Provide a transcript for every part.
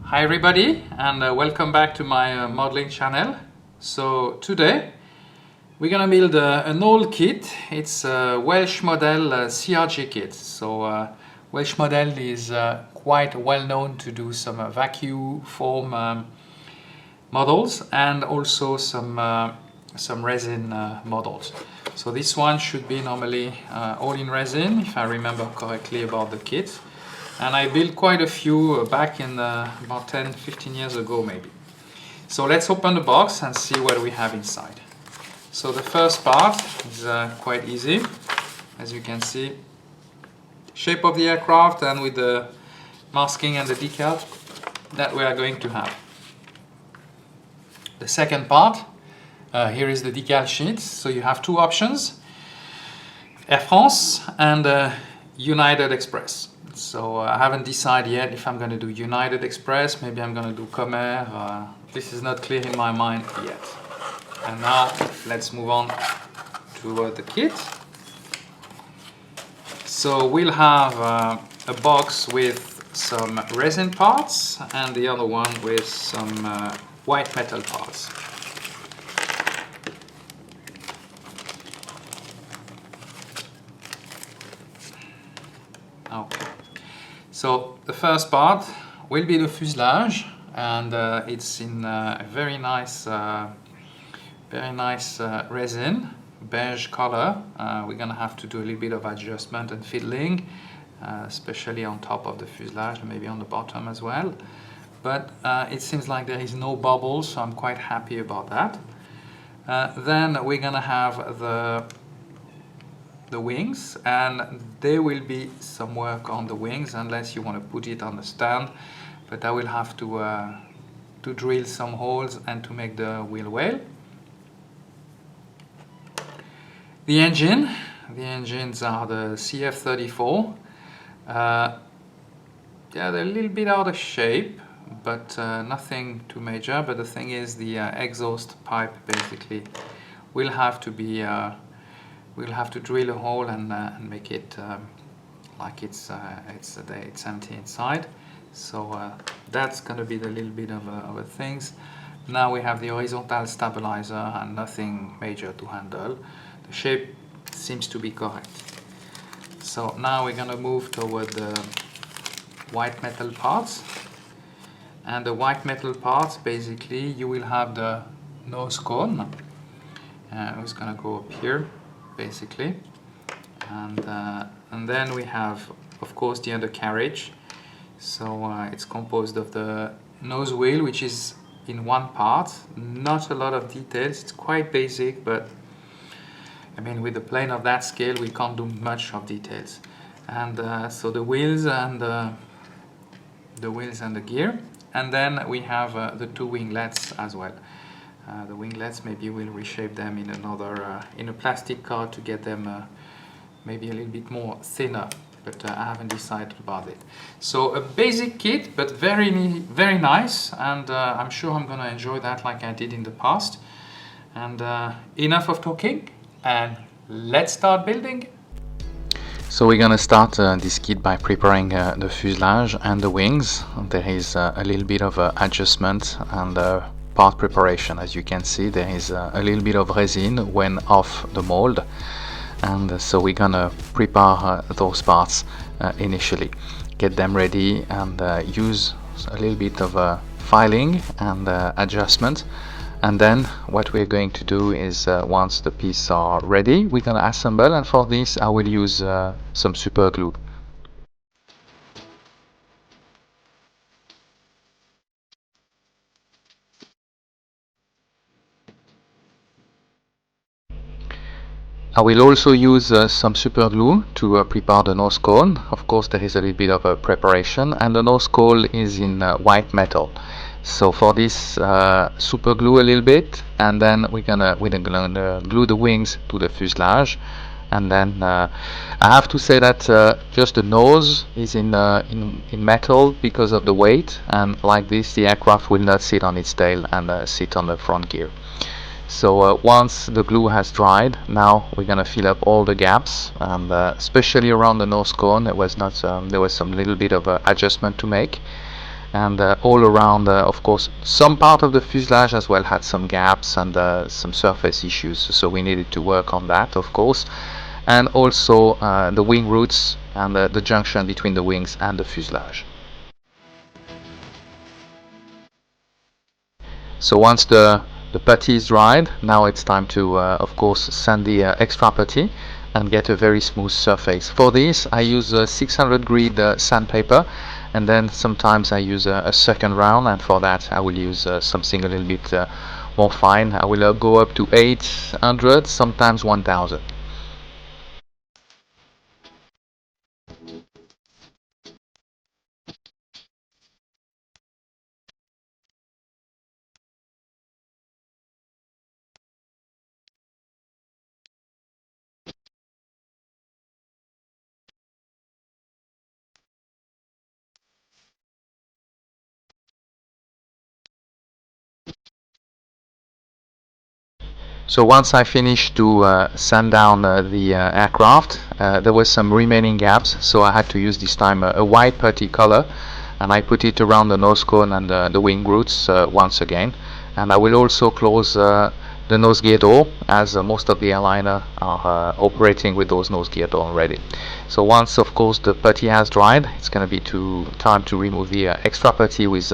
Hi everybody, and welcome back to my modeling channel. So today we're gonna build an old kit. It's a Welsh Model CRJ kit. So Welsh Model is quite well known to do some vacuum form models and also some resin models. So this one should be normally all in resin, if I remember correctly about the kit. And I built quite a few back in about 10-15 years ago maybe. So let's open the box and see what we have inside. So the first part is quite easy, as you can see. Shape of the aircraft and with the masking and the decal that we are going to have. The second part, here is the decal sheet. So you have two options, Air France and United Express. So I haven't decided yet if I'm going to do United Express, maybe I'm going to do Comer. This is not clear in my mind yet. And now let's move on to the kit. So we'll have a box with some resin parts and the other one with some white metal parts. Okay. So the first part will be the fuselage, and it's in a very nice resin, beige color. We're gonna have to do a little bit of adjustment and fiddling, especially on top of the fuselage, maybe on the bottom as well. But it seems like there is no bubbles, so I'm quite happy about that. Then we're gonna have the wings, and there will be some work on the wings unless you want to put it on the stand, but I will have to drill some holes and to make the wheel well. The engines are the CF34. Yeah, they're a little bit out of shape, but nothing too major. But the thing is, the exhaust pipe basically will have to be we'll have to drill a hole and make it like it's empty inside. So that's going to be the little bit of a things. Now we have the horizontal stabilizer and nothing major to handle. The shape seems to be correct. So now we're going to move toward the white metal parts. And the white metal parts, basically, you will have the nose cone. It's going to go up here, basically, and then we have, of course, the undercarriage. So it's composed of the nose wheel, which is in one part, not a lot of details. It's quite basic, but I mean, with a plane of that scale, we can't do much of details. And so the wheels and the gear, and then we have the two winglets as well. The winglets, maybe we'll reshape them in another in a plastic card to get them maybe a little bit more thinner, but I haven't decided about it. So a basic kit, but very nice, and I'm sure I'm gonna enjoy that like I did in the past. And enough of talking, and let's start building. So we're gonna start this kit by preparing the fuselage and the wings. There is a little bit of adjustment and part preparation. As you can see, there is a little bit of resin when off the mold, and so we're gonna prepare those parts initially, get them ready, and use a little bit of filing and adjustment. And then what we're going to do is once the pieces are ready, we're gonna assemble, and for this I will use some super glue. I will also use some super glue to prepare the nose cone. Of course, there is a little bit of a preparation, and the nose cone is in white metal. So for this, super glue a little bit, and then we're gonna glue the wings to the fuselage. And then I have to say that just the nose is in metal because of the weight, and like this, the aircraft will not sit on its tail and sit on the front gear. So once the glue has dried, now we're gonna fill up all the gaps, and especially around the nose cone, there was some little bit of adjustment to make. and all around, of course, some part of the fuselage as well had some gaps and some surface issues, so we needed to work on that, of course, and also the wing roots and the junction between the wings and the fuselage. So once the putty is dried, now it's time to of course sand the extra putty and get a very smooth surface. For this I use 600 grit sandpaper, and then sometimes I use a second round, and for that I will use something a little bit more fine. I will go up to 800, sometimes 1000. So once I finished to sand down the aircraft, there was some remaining gaps, so I had to use this time a white putty color, and I put it around the nose cone and the wing roots once again. And I will also close the nose gear door, as most of the airliner are operating with those nose gear door already. So once of course the putty has dried, it's going to be time to remove the extra putty with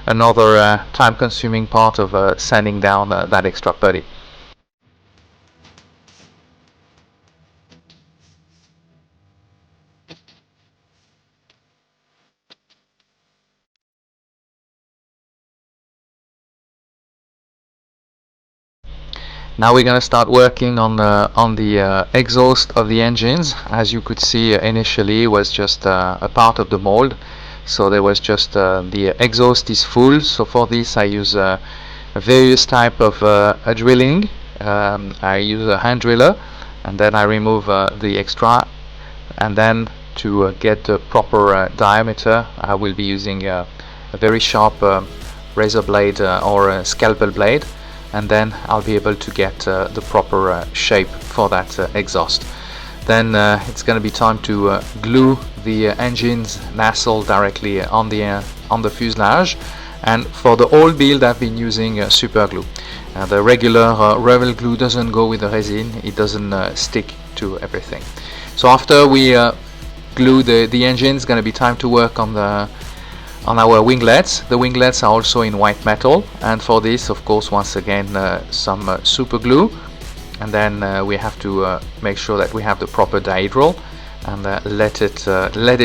another time consuming part of sanding down that extra putty. Now we're going to start working on the exhaust of the engines. As you could see, initially was just a part of the mold, so there was just the exhaust is full. So for this I use various type of drilling. I use a hand driller, and then I remove the extra, and then to get the proper diameter I will be using a very sharp razor blade or a scalpel blade, and then I'll be able to get the proper shape for that exhaust. Then it's going to be time to glue the engine's nacelle directly on the fuselage, and for the whole build I've been using super glue. The regular Revel glue doesn't go with the resin, it doesn't stick to everything. So after we glue the engine, it's going to be time to work on our winglets. The winglets are also in white metal, and for this of course once again some super glue, and then we have to make sure that we have the proper dihedral, and let it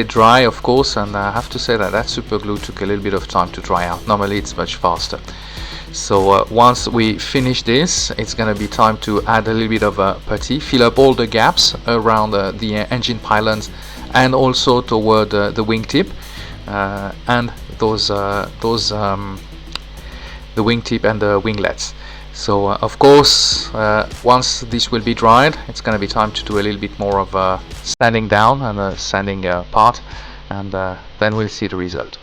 dry of course. And I have to say that super glue took a little bit of time to dry out. Normally it's much faster. So once we finish this, it's going to be time to add a little bit of putty, fill up all the gaps around the engine pylons and also toward the wingtip, and the wingtip and the winglets. So of course once this will be dried, it's going to be time to do a little bit more of sanding down and a sanding part, and then we'll see the result.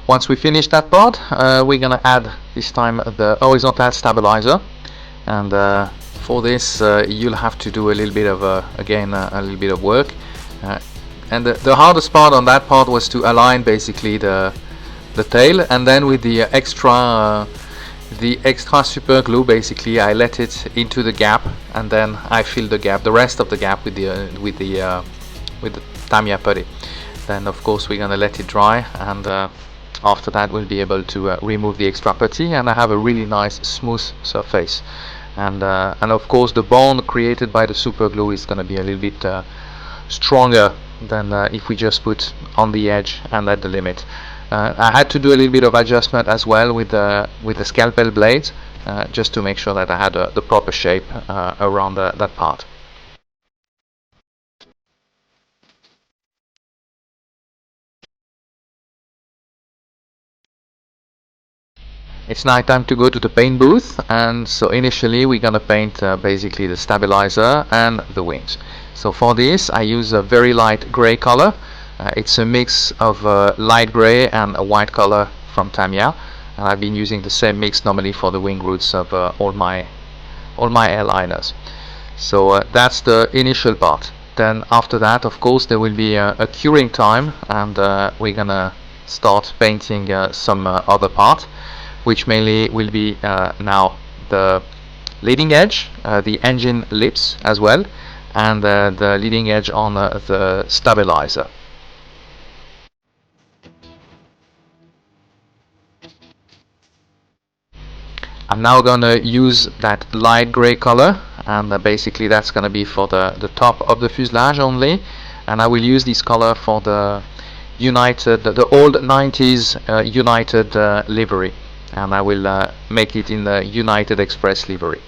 Once we finish that part, we're going to add this time the horizontal stabilizer, and for this you'll have to do a little bit of again a little bit of work, and the hardest part on that part was to align basically the tail, and then with the extra super glue, basically I let it into the gap, and then I fill the rest of the gap with the Tamiya putty. Then of course we're gonna let it dry, and after that we'll be able to remove the extra putty, and I have a really nice smooth surface. And of course the bond created by the super glue is going to be a little bit stronger than if we just put on the edge and at the limit. I had to do a little bit of adjustment as well with the scalpel blades, just to make sure that I had the proper shape around that part. It's now time to go to the paint booth, and so initially we're gonna paint basically the stabilizer and the wings. So for this I use a very light gray color. It's a mix of light gray and a white color from Tamiya, and I've been using the same mix normally for the wing roots of all my airliners. So that's the initial part. Then after that, of course, there will be a curing time, and we're gonna start painting some other part, which mainly will be now the leading edge, the engine lips as well, and the leading edge on the stabilizer. I'm now gonna use that light gray color, and basically that's gonna be for the top of the fuselage only, and I will use this color for the United, the old 90s United livery, and I will make it in the United Express livery.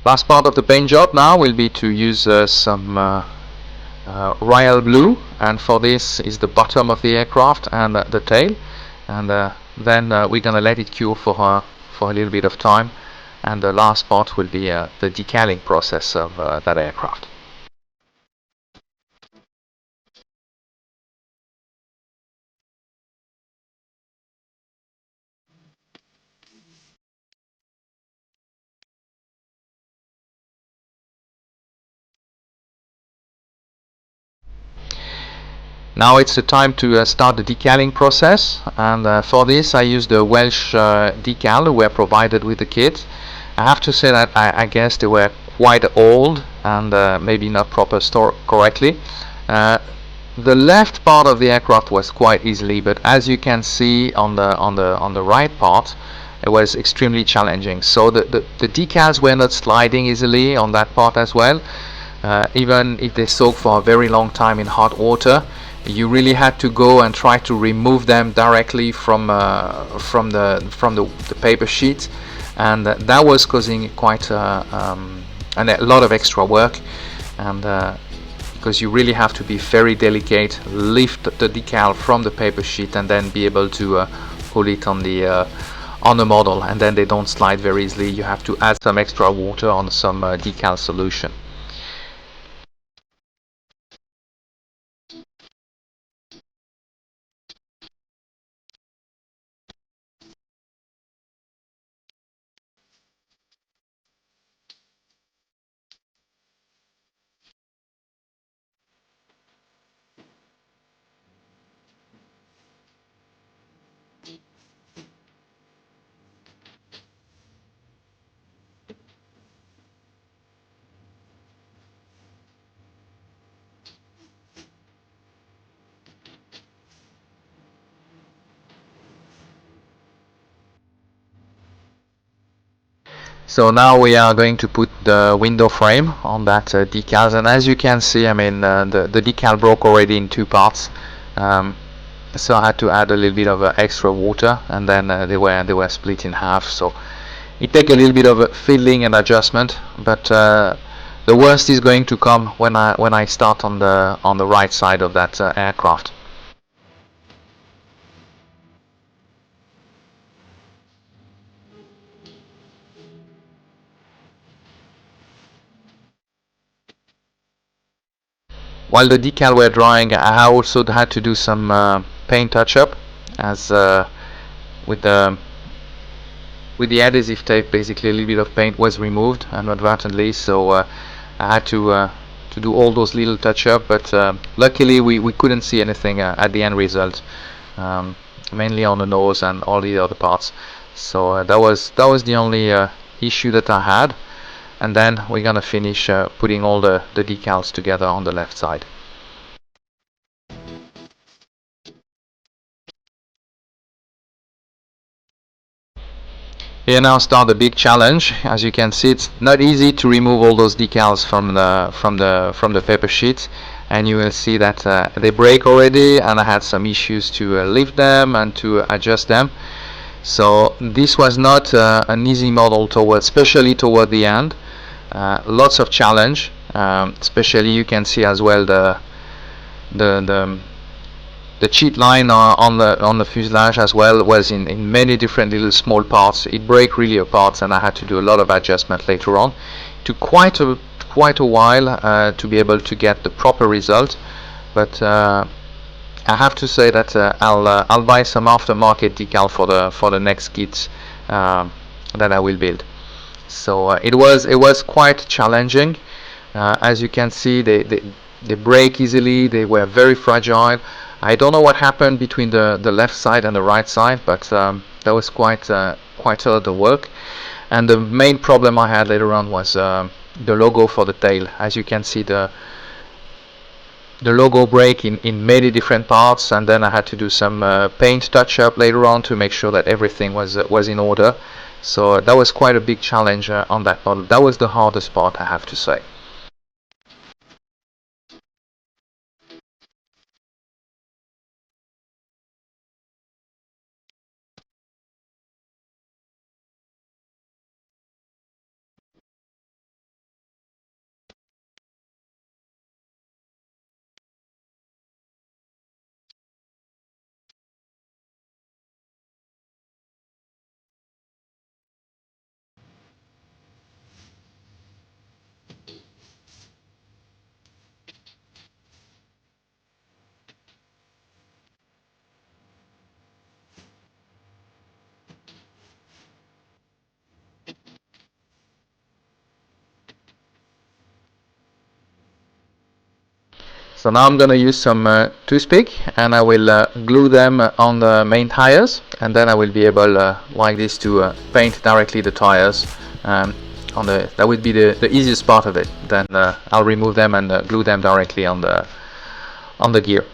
Last part of the paint job now will be to use some royal blue, and for this is the bottom of the aircraft and the tail, and then we're gonna let it cure for a little bit of time, and the last part will be the decaling process of that aircraft. Now it's the time to start the decaling process, and for this I use the Welsh decal who were provided with the kit. I have to say that I guess they were quite old and maybe not proper stored correctly. The left part of the aircraft was quite easily, but as you can see on the right part, it was extremely challenging. So the decals were not sliding easily on that part as well. Even if they soak for a very long time in hot water, you really had to go and try to remove them directly from the paper sheet, and that was causing quite a lot of extra work, and because you really have to be very delicate, lift the decal from the paper sheet and then be able to pull it on the model, and then they don't slide very easily. You have to add some extra water on some decal solution. So now we are going to put the window frame on that decals, and as you can see, I mean the decal broke already in two parts, so I had to add a little bit of extra water, and then they were split in half. So it takes a little bit of fiddling and adjustment, but the worst is going to come when I start on the right side of that aircraft. While the decal were drying, I also had to do some paint touch-up, as with the adhesive tape, basically a little bit of paint was removed inadvertently, so I had to do all those little touch-up, but luckily we couldn't see anything at the end result, mainly on the nose and all the other parts. So that was the only issue that I had. And then we're gonna finish putting all the decals together on the left side. Here now start the big challenge. As you can see, it's not easy to remove all those decals from the paper sheet, and you will see that they break already, and I had some issues to lift them and to adjust them. So this was not an easy model especially toward the end. Lots of challenge, especially you can see as well the the cheat line on the fuselage as well was in many different little small parts. It broke really apart, and I had to do a lot of adjustment later on. It took quite a while to be able to get the proper result, but I have to say that I'll buy some aftermarket decal for the next kits that I will build. So it was quite challenging. As you can see, they break easily. They were very fragile. I don't know what happened between the left side and the right side, but that was quite a lot of work. And the main problem I had later on was the logo for the tail. As you can see, the logo break in many different parts, and then I had to do some paint touch up later on to make sure that everything was in order. So that was quite a big challenge on that model. That was the hardest part, I have to say. So now I'm going to use some toothpick, and I will glue them on the main tires, and then I will be able like this to paint directly the tires. That would be the easiest part of it. Then I'll remove them and glue them directly on the gear.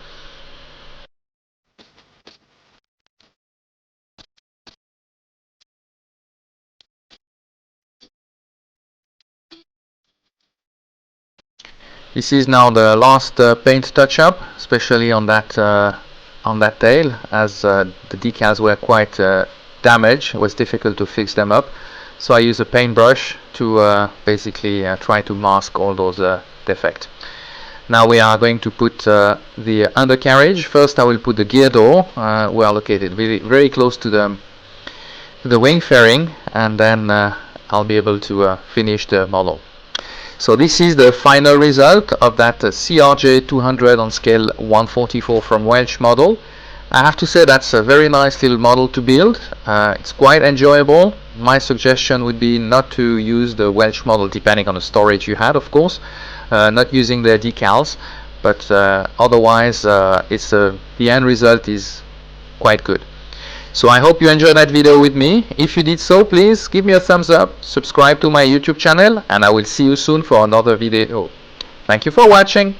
This is now the last paint touch-up, especially on that tail, as the decals were quite damaged. It was difficult to fix them up, so I use a paintbrush to basically try to mask all those defects. Now we are going to put the undercarriage. First I will put the gear door. We are located very close to the wing fairing, and then I'll be able to finish the model. So this is the final result of that CRJ200 on scale 144 from Welsh Model. I have to say that's a very nice little model to build. It's quite enjoyable. My suggestion would be not to use the Welsh Model, depending on the storage you had, of course. Not using the decals, but otherwise the end result is quite good. So I hope you enjoyed that video with me. If you did so, please give me a thumbs up, subscribe to my YouTube channel, and I will see you soon for another video. Thank you for watching.